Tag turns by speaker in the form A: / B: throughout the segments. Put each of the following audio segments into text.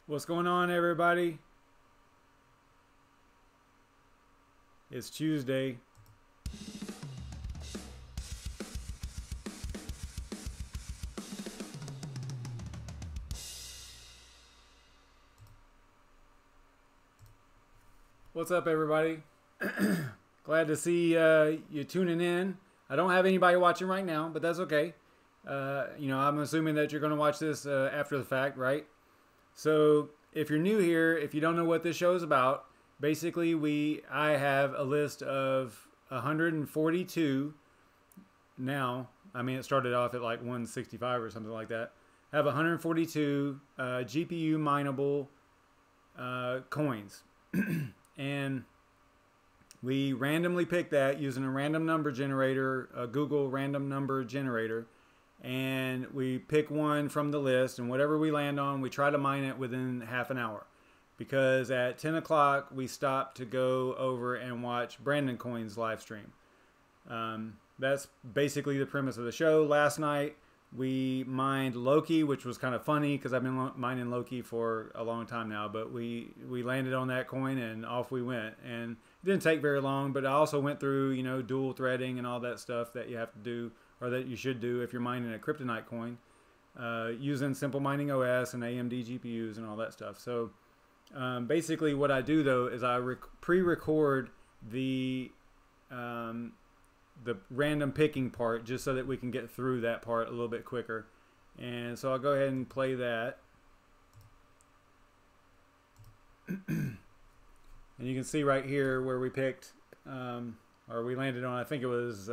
A: What's going on, everybody? It's Tuesday. What's up, everybody? Glad to see you tuning in. I don't have anybody watching right now, but that's okay. I'm assuming that you're going to watch this after the fact, right? So if you're new here, if you don't know what this show is about, basically I have a list of 142 now. I mean, it started off at like 165 or something like that. I have 142 GPU mineable coins. And we randomly pick that using a random number generator, a Google random number generator. And we pick one from the list, and whatever we land on, we try to mine it within half an hour. Because at 10 o'clock, we stop to go over and watch BrandonCoin's live stream. That's basically the premise of the show. Last night, we mined Loki, which was kind of funny because I've been mining Loki for a long time now. But we landed on that coin, and off we went. And it didn't take very long, but I also went through, dual threading and all that stuff that you have to do, or that you should do if you're mining a kryptonite coin, using simple mining OS and AMD GPUs and all that stuff. So basically what I do though is I pre-record the random picking part just so that we can get through that part a little bit quicker. And so I'll go ahead and play that. And you can see right here where we picked, or we landed on, I think it was,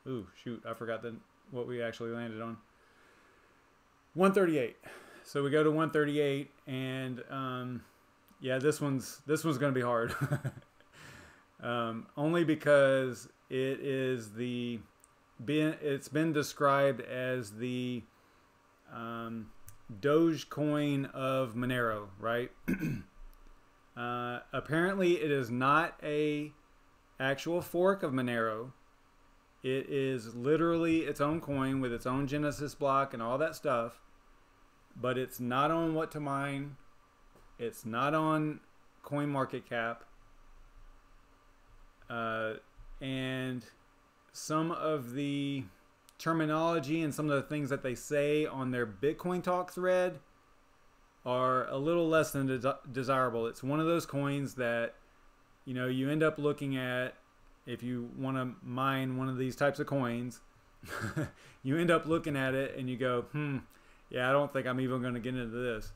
A: ooh, shoot, I forgot what we actually landed on. 138. So we go to 138, and yeah, this one's going to be hard. Only because it's been described as the Dogecoin of Monero, right? Apparently, it is not a actual fork of Monero. It is literally its own coin with its own Genesis block and all that stuff. But it's not on What to Mine. It's not on CoinMarketCap. And some of the terminology and some of the things that they say on their Bitcoin Talk thread are a little less than desirable. It's one of those coins that, you end up looking at. If you want to mine one of these types of coins, you end up looking at it and you go, yeah, I don't think I'm even going to get into this.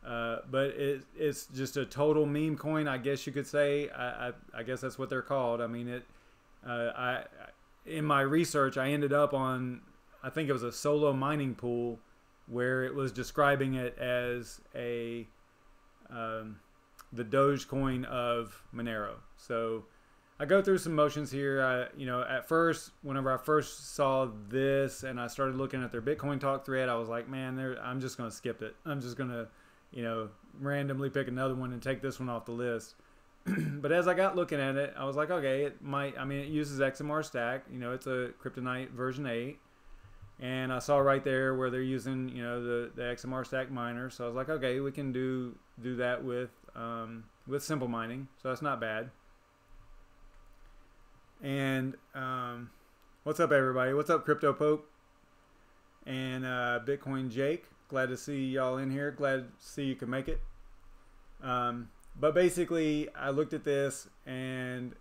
A: But it's just a total meme coin, I guess you could say. I guess that's what they're called. I mean, in my research, I ended up on, I think it was a solo mining pool where it was describing it as the Dogecoin of Monero. So I go through some motions here. At first, whenever I first saw this and I started looking at their Bitcoin Talk thread, I was like, man, I'm just going to skip it. I'm just going to, randomly pick another one and take this one off the list. But as I got looking at it, I was like, okay, it uses XMR stack. It's a Kryptonite version 8. And I saw right there where they're using, the XMR stack miner. So I was like, okay, we can do that with simple mining. So that's not bad. And what's up, everybody? What's up, Crypto Pope and Bitcoin Jake? Glad to see y'all in here. Glad to see you can make it. But basically, I looked at this and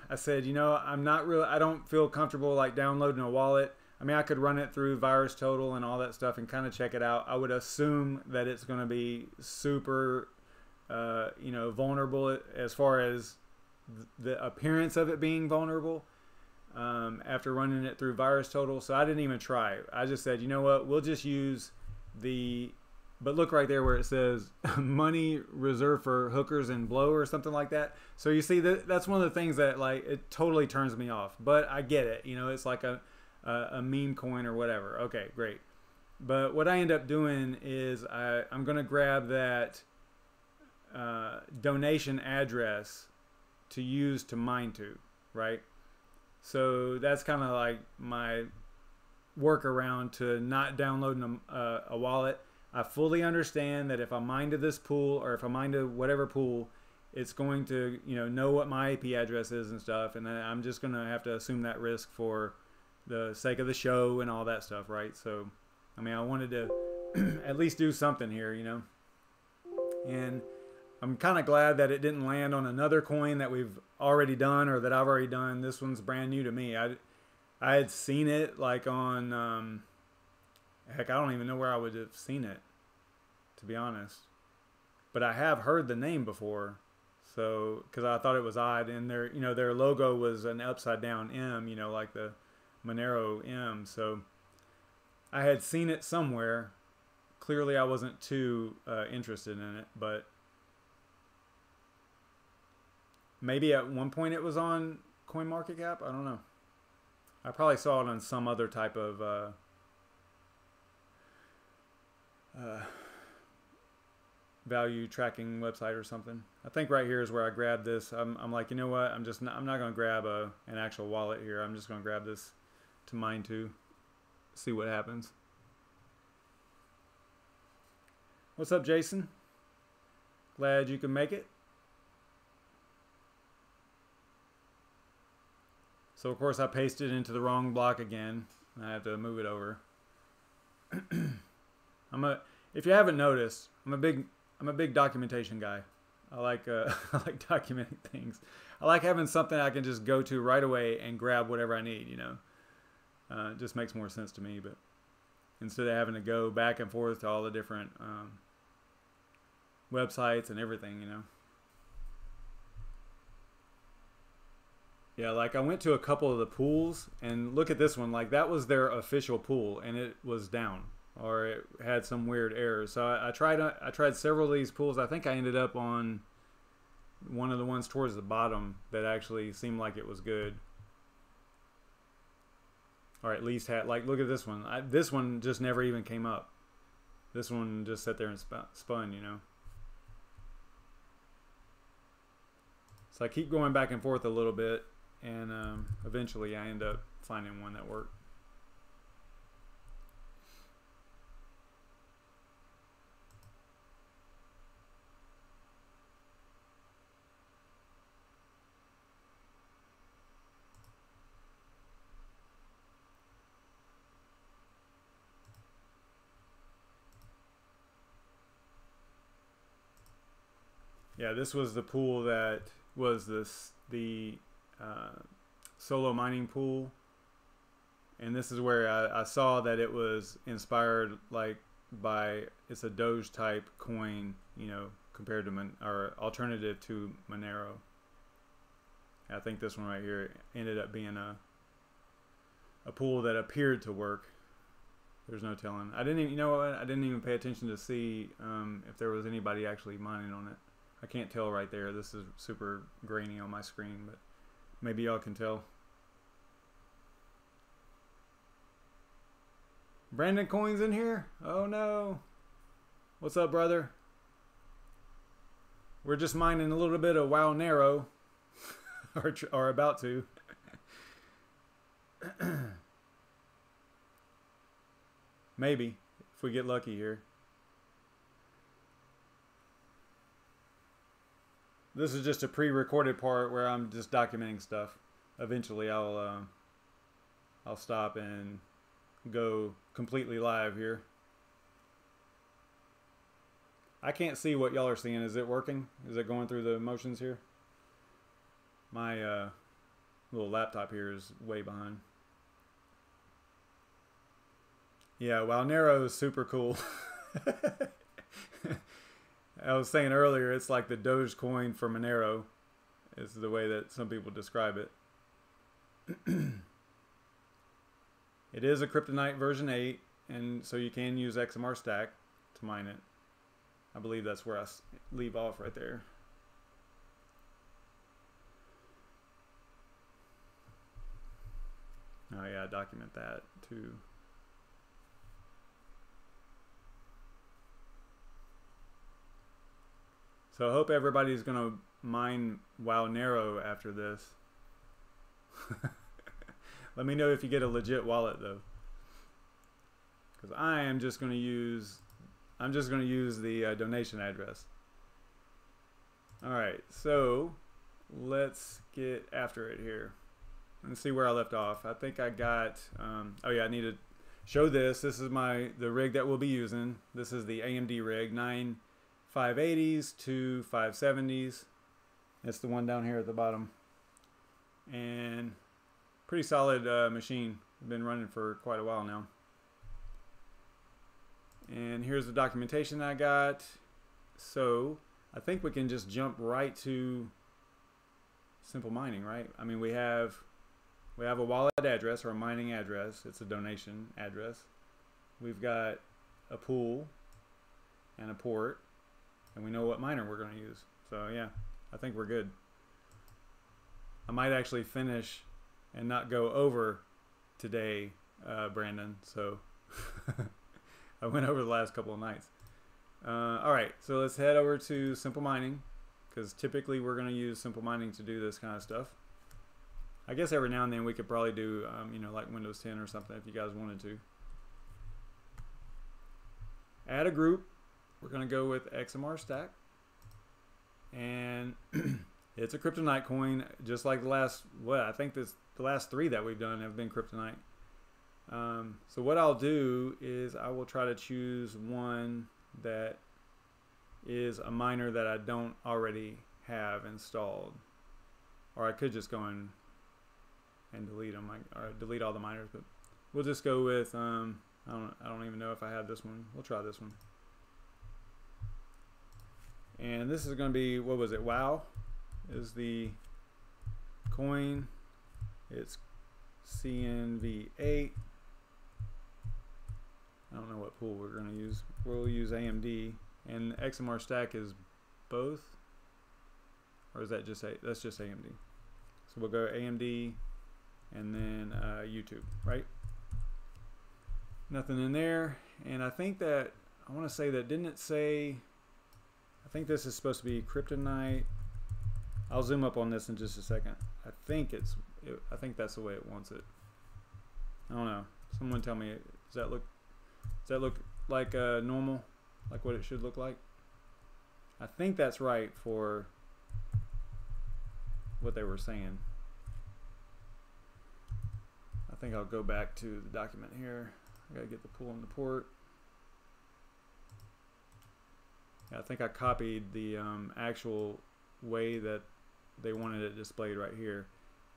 A: I said, I don't feel comfortable like downloading a wallet. I mean, I could run it through VirusTotal and all that stuff and kind of check it out. I would assume that it's going to be super, vulnerable as far as the appearance of it being vulnerable after running it through VirusTotal. So I didn't even try. I just said, you know what, we'll just use but look right there where it says money reserved for hookers and blow or something like that. So you see that's one of the things that it totally turns me off, but I get it. It's like a meme coin or whatever. Okay, great. But what I end up doing is I'm going to grab that donation address to use to mine to, right? So that's kind of like my workaround to not downloading a wallet. I fully understand that if I mine to this pool, or if I mine to whatever pool, it's going to, you know what my IP address is and stuff, and then I'm just going to have to assume that risk for the sake of the show and all that stuff, right? So, I mean, I wanted to at least do something here, you know. And I'm kind of glad that it didn't land on another coin that we've already done, or that I've already done. This one's brand new to me. I had seen it like on, heck, I don't even know where I would have seen it, to be honest. But I have heard the name before. So, because I thought it was odd, and their, their logo was an upside down M, like the Monero M. So, I had seen it somewhere. Clearly, I wasn't too interested in it, but maybe at one point it was on CoinMarketCap. I don't know. I probably saw it on some other type of value tracking website or something. I think right here is where I grabbed this. I'm like, you know what? I'm not going to grab an actual wallet here. I'm just going to grab this to mine to, see what happens. What's up, Jason? Glad you can make it. So of course I pasted it into the wrong block again. I have to move it over. If you haven't noticed, I'm a big documentation guy. I like I like documenting things. I like having something I can just go to right away and grab whatever I need, It just makes more sense to me, but instead of having to go back and forth to all the different websites and everything, Yeah, like I went to a couple of the pools, and look at this one. Like that was their official pool, and it was down, or it had some weird errors. So I tried several of these pools. I think I ended up on one of the ones towards the bottom that actually seemed like it was good, or at least had, like, look at this one. This one just never even came up. This one just sat there and spun, So I keep going back and forth a little bit, and eventually I end up finding one that worked. Yeah, this was the pool that was the solo mining pool, and this is where I saw that it was inspired by, it's a Doge type coin, compared to or alternative to Monero. I think this one right here ended up being a pool that appeared to work. There's no telling. I didn't even pay attention to see if there was anybody actually mining on it. I can't tell right there. This is super grainy on my screen, but maybe y'all can tell. BrandonCoin's in here? Oh no. What's up, brother? We're just mining a little bit of WOWNERO, or about to. Maybe, if we get lucky here. This is just a pre-recorded part where I'm just documenting stuff. Eventually, I'll stop and go completely live here. I can't see what y'all are seeing. Is it working? Is it going through the motions here? My little laptop here is way behind. Yeah, WOWNERO is super cool. I was saying earlier, it's like the Dogecoin for Monero, is the way that some people describe it. It is a Kryptonite version 8, and so you can use XMR Stack to mine it. I believe that's where I leave off right there. Oh yeah, document that too. So I hope everybody's going to mine WOWNERO after this. Let me know if you get a legit wallet, though. Because I am just going to use... I'm just going to use the donation address. Alright, so let's get after it here and see where I left off. I think I got, oh yeah, I need to show this. This is the rig that we'll be using. This is the AMD rig, 9 580s, 2 570s. It's the one down here at the bottom. And pretty solid machine. Been running for quite a while now. And here's the documentation that I got. So I think we can just jump right to simple mining, right? I mean, we have a wallet address or a mining address. It's a donation address. We've got a pool and a port, and we know what miner we're going to use. So yeah, I think we're good. I might actually finish and not go over today, Brandon. So I went over the last couple of nights. Alright, so let's head over to simple mining, because typically we're going to use simple mining to do this kind of stuff. I guess every now and then we could probably do, you know, like Windows 10 or something if you guys wanted to. Add a group. We're going to go with XMR stack. And it's a kryptonite coin, just like the last, I think the last 3 that we've done have been kryptonite. So what I'll do is I will try to choose one that is a miner that I don't already have installed. Or I could just go in and delete them, or delete all the miners, but we'll just go with, I don't even know if I have this one. We'll try this one. And this is going to be, what was it, WOW is the coin. It's CNV8. I don't know what pool we're going to use. We'll use AMD, and XMR stack is both, or is that just that's just AMD? So we'll go AMD and then YouTube, right? Nothing in there, and I think that I want to say that, didn't it say? I think this is supposed to be kryptonite. I'll zoom up on this in just a second. I think that's the way it wants it. I don't know. Someone tell me. Does that look like normal, like what it should look like? I think that's right for what they were saying. I think I'll go back to the document here. I gotta get the pool and the port. Yeah, I think I copied the actual way that they wanted it displayed right here.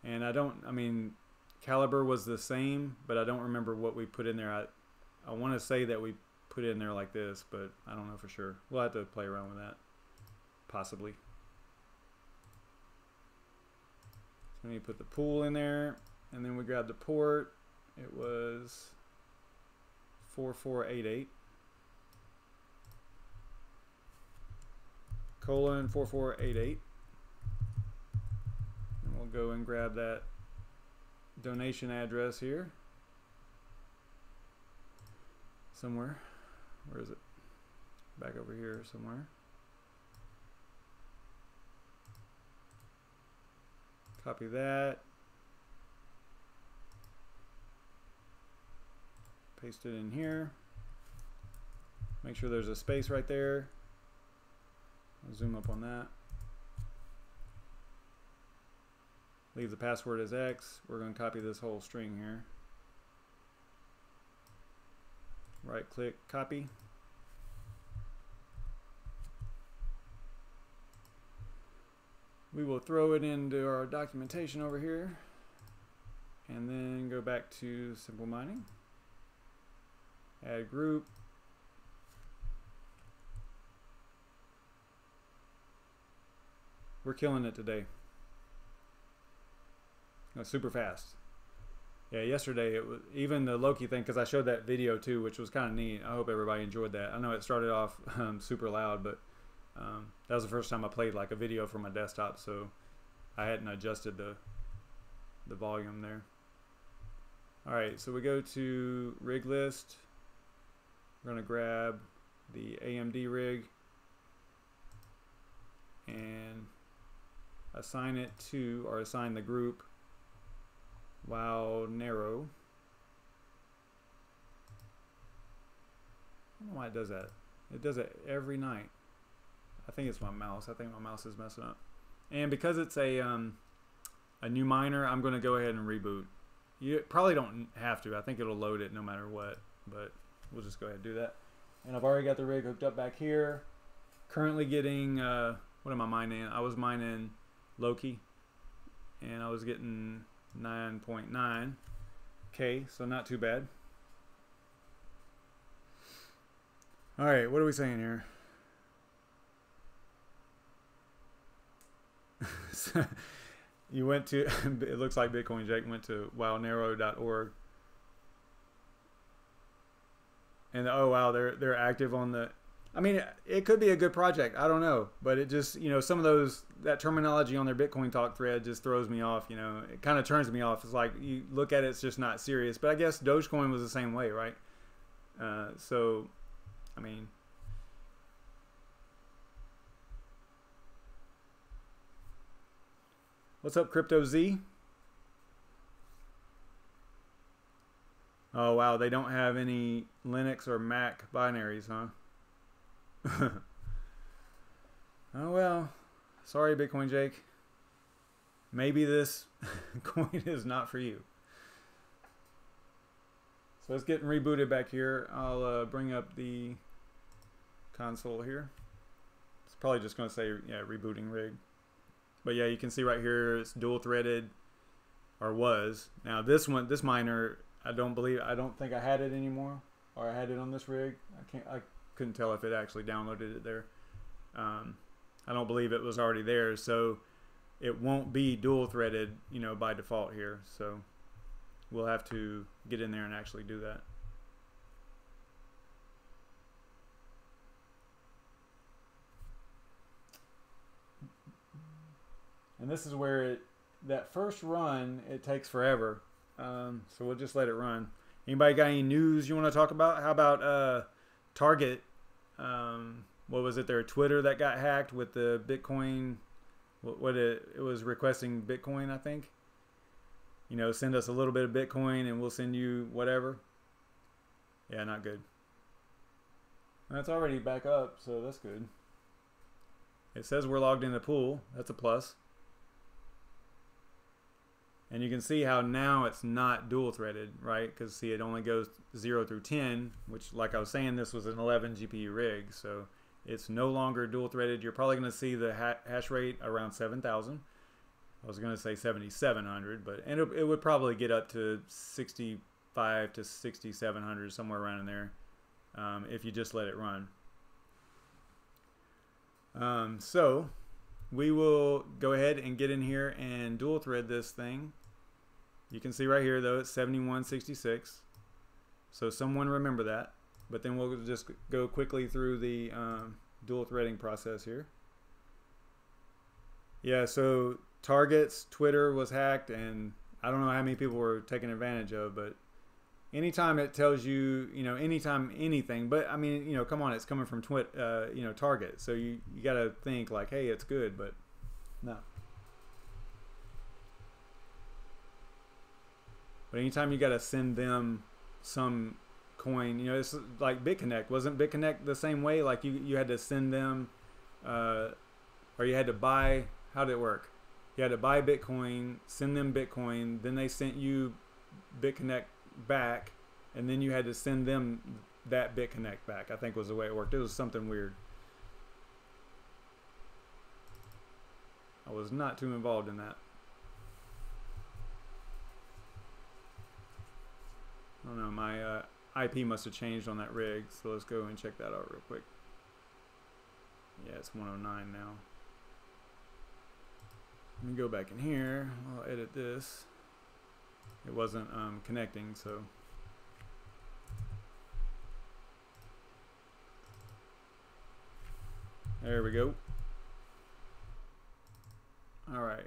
A: And I mean, caliber was the same, but I don't remember what we put in there. I want to say that we put it in there like this, but I don't know for sure. We'll have to play around with that, possibly. So we put the pool in there, and then we grab the port. It was 4488. Colon 4488. And we'll go and grab that donation address here. Somewhere. Where is it? Back over here somewhere. Copy that. Paste it in here. Make sure there's a space right there. I'll zoom up on that. Leave the password as X. We're going to copy this whole string here. Right click, copy. We will throw it into our documentation over here, and then go back to simple mining. Add group. We're killing it today. Super fast. Yeah, yesterday it was even the Loki thing, because I showed that video too, which was kind of neat. I hope everybody enjoyed that. I know it started off super loud, but that was the first time I played like a video from my desktop, so I hadn't adjusted the volume there. All right, so we go to rig list. We're going to grab the AMD rig and assign it to, or assign the group WOWNERO. I don't know why it does that. It does it every night. I think it's my mouse. I think my mouse is messing up. And because it's a new miner, I'm going to go ahead and reboot. You probably don't have to. I think it'll load it no matter what, but we'll just go ahead and do that. And I've already got the rig hooked up back here. Currently getting, what am I mining? I was mining Loki, and I was getting 9.9K, so not too bad. All right, what are we saying here? You went to, it looks like Bitcoin Jake went to WOWNERO.org. And oh wow, they're active on the, I mean, it could be a good project. I don't know, but it just, you know, some of that terminology on their Bitcoin Talk thread just throws me off. You know, it kind of turns me off. It's like you look at it, it's just not serious. But I guess Dogecoin was the same way, right? So, I mean, what's up, Crypto Z? Oh wow, they don't have any Linux or Mac binaries, huh? Oh well, sorry Bitcoin Jake. Maybe this coin is not for you. So it's getting rebooted back here. I'll bring up the console here. It's probably just going to say, yeah, rebooting rig. But yeah, you can see right here it's dual threaded, or was. Now this one, this miner, I don't think I had it anymore, or I had it on this rig. I couldn't tell if it actually downloaded it there. I don't believe it was already there, so it won't be dual threaded, you know, by default here. So we'll have to get in there and actually do that. And this is where that first run, it takes forever. So we'll just let it run. Anybody got any news you want to talk about? How about Target? What was it? Their Twitter that got hacked with the Bitcoin. It was requesting Bitcoin, I think. You know, send us a little bit of Bitcoin and we'll send you whatever. Yeah, not good. That's already back up, so that's good. It says we're logged in the pool. That's a plus. And you can see how now it's not dual threaded, right? Because see, it only goes 0 through 10, which, like I was saying, this was an 11 GPU rig, so it's no longer dual threaded. You're probably going to see the hash rate around 7,000. I was going to say 7,700, but it would probably get up to 65 to 6,700, somewhere around in there, if you just let it run. So we will go ahead and get in here and dual thread this thing. You can see right here though it's 7166, so someone remember that. But then we'll just go quickly through the dual threading process here. Yeah, so Target's Twitter was hacked, and I don't know how many people were taking advantage of, but anytime it tells you, you know, anytime anything, but I mean, you know, come on, it's coming from you know, Target, so you got to think like, hey, it's good, but no. But anytime you got to send them some coin, you know, it's like BitConnect. Wasn't BitConnect the same way? Like you had to send them, or you had to buy, how did it work? You had to buy Bitcoin, send them Bitcoin, then they sent you BitConnect back, and then you had to send them that BitConnect back, I think was the way it worked. It was something weird. I was not too involved in that. I don't know, my IP must have changed on that rig, so let's go and check that out real quick. Yeah, it's 109 now. Let me go back in here. I'll edit this. It wasn't connecting, so. There we go. All right.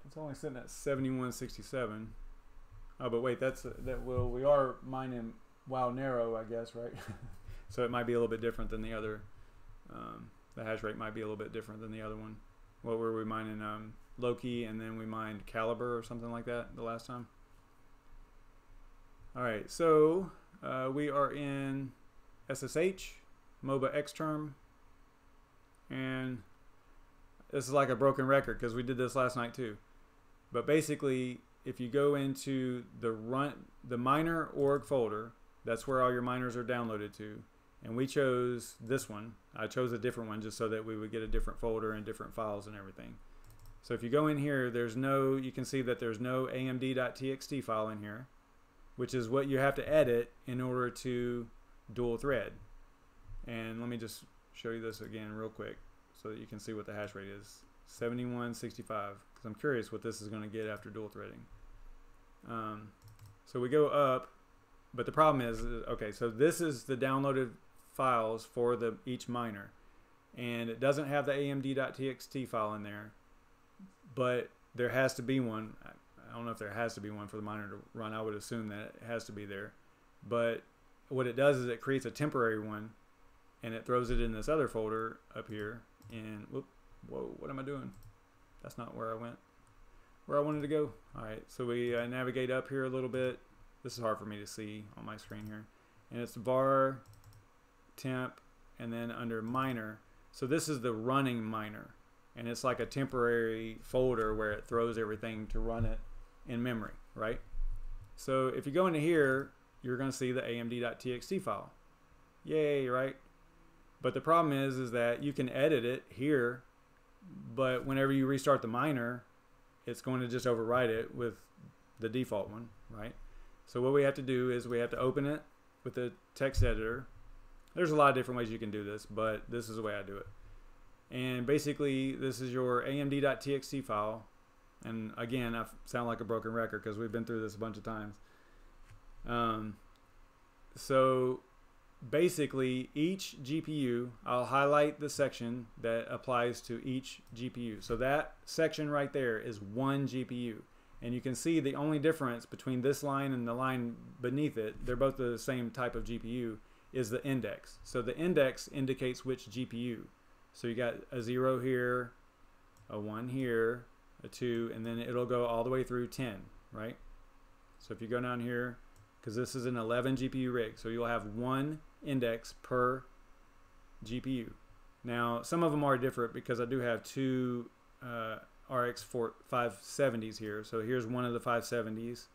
A: It's only sitting at 7167. Oh, but wait, we are mining WOWNERO, I guess, right? So it might be a little bit different than the other. The hash rate might be a little bit different than the other one. What were we mining? Loki, and then we mined Caliber or something like that the last time. All right, so We are in SSH, MOBA Xterm, and this is like a broken record because we did this last night too. But basically, if you go into the miner org folder, that's where all your miners are downloaded to. And we chose this one. I chose a different one just so that we would get a different folder and different files and everything. So if you go in here, you can see that there's no amd.txt file in here, which is what you have to edit in order to dual thread. And let me just show you this again real quick so that you can see what the hash rate is. 7165, because I'm curious what this is going to get after dual threading. So we go up, but the problem is, okay, so this is the downloaded files for each miner, and it doesn't have the amd.txt file in there, but there has to be one. I don't know if there has to be one for the miner to run. I would assume that it has to be there, but what it does is it creates a temporary one, and it throws it in this other folder up here. And whoa, what am I doing? That's not where I went, where I wanted to go. All right, so we navigate up here a little bit. This is hard for me to see on my screen here, and it's var temp, and then under miner. So this is the running miner, and it's like a temporary folder where it throws everything to run it in memory, right? So if you go into here, you're going to see the amd.txt file. Yay, right? But the problem is that you can edit it here, but whenever you restart the miner, it's going to just overwrite it with the default one, right? So what we have to do is we have to open it with the text editor. There's a lot of different ways you can do this, but this is the way I do it. And basically, this is your amd.txt file. And again, I sound like a broken record because we've been through this a bunch of times. So basically, each GPU, I'll highlight the section that applies to each GPU. So that section right there is one GPU. And you can see the only difference between this line and the line beneath it, they're both the same type of GPU, is the index. So the index indicates which GPU. So you got a 0 here, a 1 here, a 2, and then it'll go all the way through 10, right? So if you go down here, because this is an 11 GPU rig, so you'll have one index per GPU. Now, some of them are different because I do have two RX 570s here. So here's one of the 570s.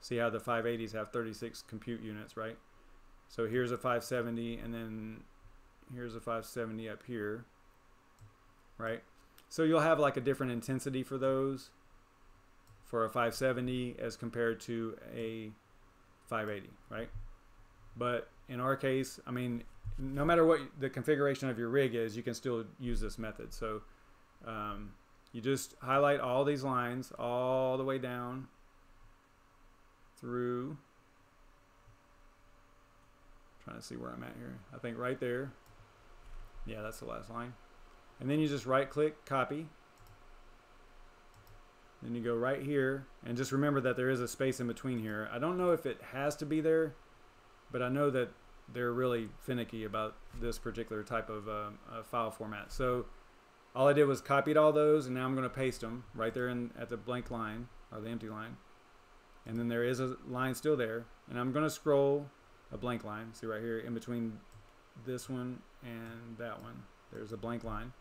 A: See how the 580s have 36 compute units, right? So here's a 570, and then here's a 570 up here, right? So you'll have like a different intensity for those, for a 570 as compared to a 580, right? But in our case, I mean, no matter what the configuration of your rig is, you can still use this method. So you just highlight all these lines all the way down through. Trying to see where I'm at here. I think right there. Yeah, that's the last line. And then you just right click, copy. Then you go right here, and just remember that there is a space in between here. I don't know if it has to be there, but I know that they're really finicky about this particular type of file format. So all I did was copied all those, and now I'm going to paste them right there at the blank line, or the empty line. And then there is a line still there, and I'm going to scroll a blank line. See right here in between this one and that one, there's a blank line.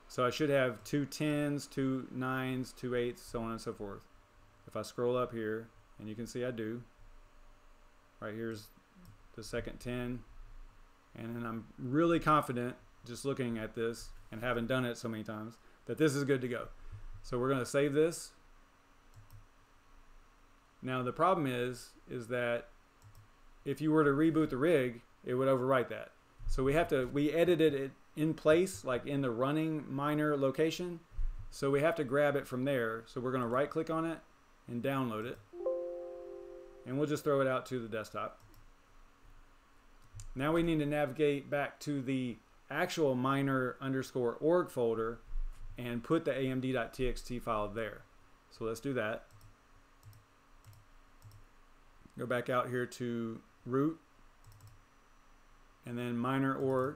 A: So I should have 2 10s, 2 9s, 2 8s, so on and so forth. If I scroll up here, and you can see I do, right here's the second 10, and then I'm really confident, just looking at this and having done it so many times, that this is good to go. So we're going to save this. Now the problem is that if you were to reboot the rig, it would overwrite that. So we edited it in place, like in the running miner location. So we have to grab it from there. So we're going to right click on it and download it. And we'll just throw it out to the desktop. Now we need to navigate back to the actual miner_org folder and put the amd.txt file there. So let's do that. Go back out here to root, and then miner.org,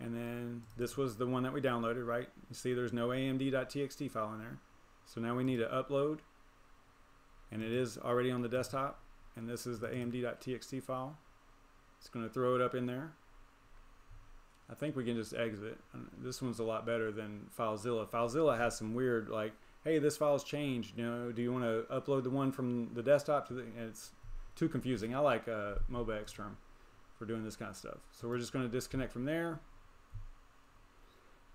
A: and then this was the one that we downloaded, right? You see there's no amd.txt file in there. So now we need to upload, and it is already on the desktop. and this is the amd.txt file. It's going to throw it up in there. I think we can just exit. This one's a lot better than FileZilla. FileZilla has some weird, like, hey, this file's changed. You know, do you want to upload the one from the desktop to the? And it's too confusing. I like MobaXterm for doing this kind of stuff. So we're just going to disconnect from there.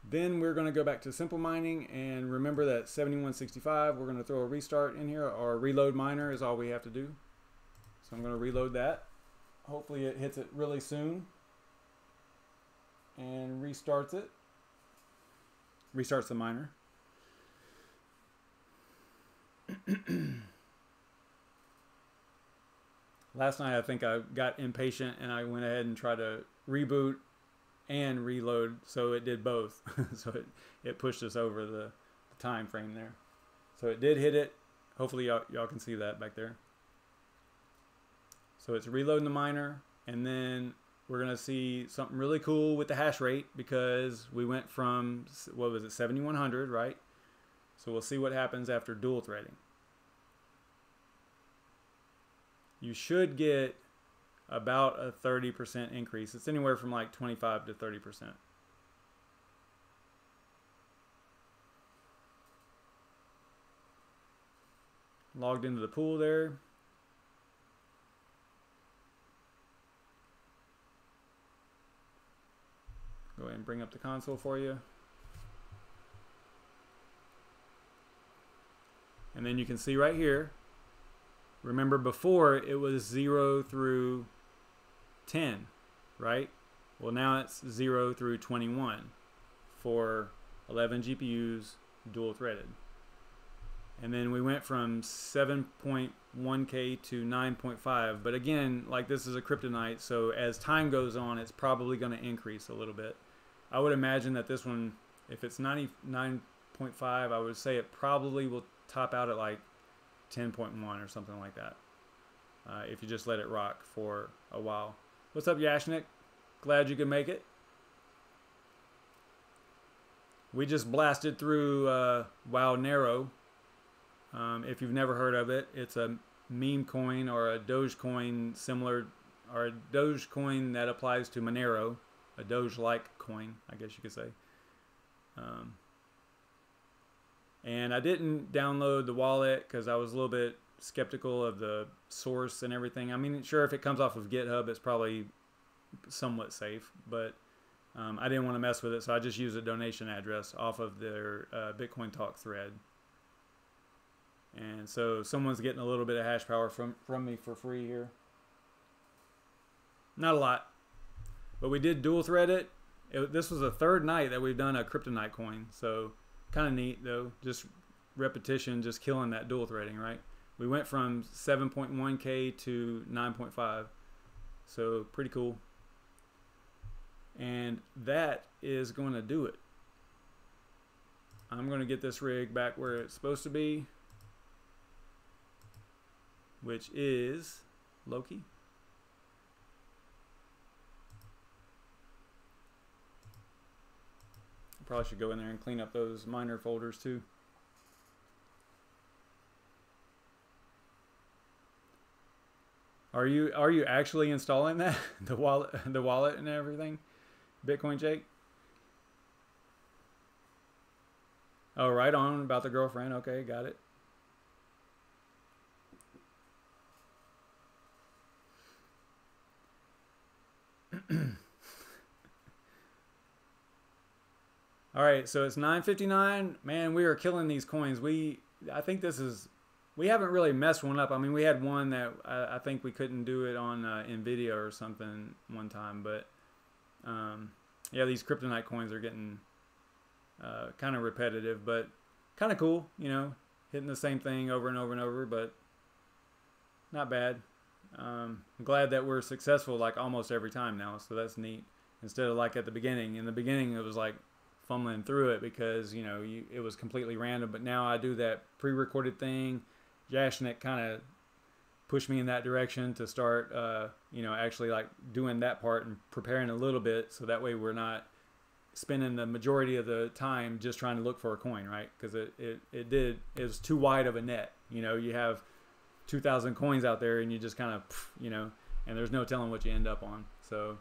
A: Then we're going to go back to simple mining, and remember that 7165. We're going to throw a restart in here, or reload miner is all we have to do. So I'm going to reload that. Hopefully it hits it really soon and restarts it. Restarts the miner. Last night I think I got impatient and I went ahead and tried to reboot and reload, so it did both. So it pushed us over the time frame there. So it did hit it. Hopefully y'all can see that back there. So it's reloading the miner, and then we're going to see something really cool with the hash rate, because we went from, what was it, 7100, right? So we'll see what happens after dual threading. You should get about a 30% increase. It's anywhere from like 25 to 30%. Logged into the pool there. Go ahead and bring up the console for you. And then you can see right here, remember before it was 0 through 10, right? Well, now it's 0 through 21 for 11 GPUs dual threaded. And then we went from 7.1K to 9.5. But again, like, this is a kryptonite, so as time goes on, it's probably going to increase a little bit. I would imagine that this one, if it's 99.5, I would say it probably will top out at like 10.1 or something like that, if you just let it rock for a while. What's up, Yashnik? Glad you could make it. We just blasted through WOWNERO. If you've never heard of it, it's a meme coin or a Dogecoin similar, or a Dogecoin that applies to Monero, a Doge-like coin, I guess you could say. And I didn't download the wallet because I was a little bit skeptical of the source and everything. I mean, sure, if it comes off of GitHub, it's probably somewhat safe, but I didn't want to mess with it, so I just used a donation address off of their Bitcoin Talk thread. And so someone's getting a little bit of hash power from me for free here. Not a lot, but we did dual thread it. This was the third night that we've done a kryptonite coin, so kind of neat though. Just repetition, just killing that dual threading, right? We went from 7.1K to 9.5, so pretty cool. And that is going to do it. I'm going to get this rig back where it's supposed to be, which is Loki. Probably should go in there and clean up those miner folders too. Are you actually installing that? the wallet and everything? Bitcoin Jake? Oh, right on about the girlfriend. Okay, got it. All right, so it's 9:59. Man, we are killing these coins. I think this is, we haven't really messed one up. I mean, we had one that I think we couldn't do it on NVIDIA or something one time, but yeah, these kryptonite coins are getting kind of repetitive, but kind of cool, you know, hitting the same thing over and over and over, but not bad. I'm glad that we're successful like almost every time now, so that's neat. Instead of like at the beginning. In the beginning, it was like fumbling through it because, you know, it was completely random, but now I do that pre-recorded thing. Jashnik kind of pushed me in that direction to start, you know, actually like doing that part and preparing a little bit, so that way we're not spending the majority of the time just trying to look for a coin, right? Because it was too wide of a net. You know, you have 2,000 coins out there, and you just kind of, you know, and there's no telling what you end up on. So,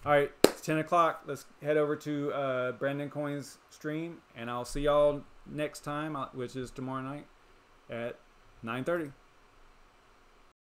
A: all right, it's 10 o'clock. Let's head over to BrandonCoin's stream, and I'll see y'all next time, which is tomorrow night at 9:30.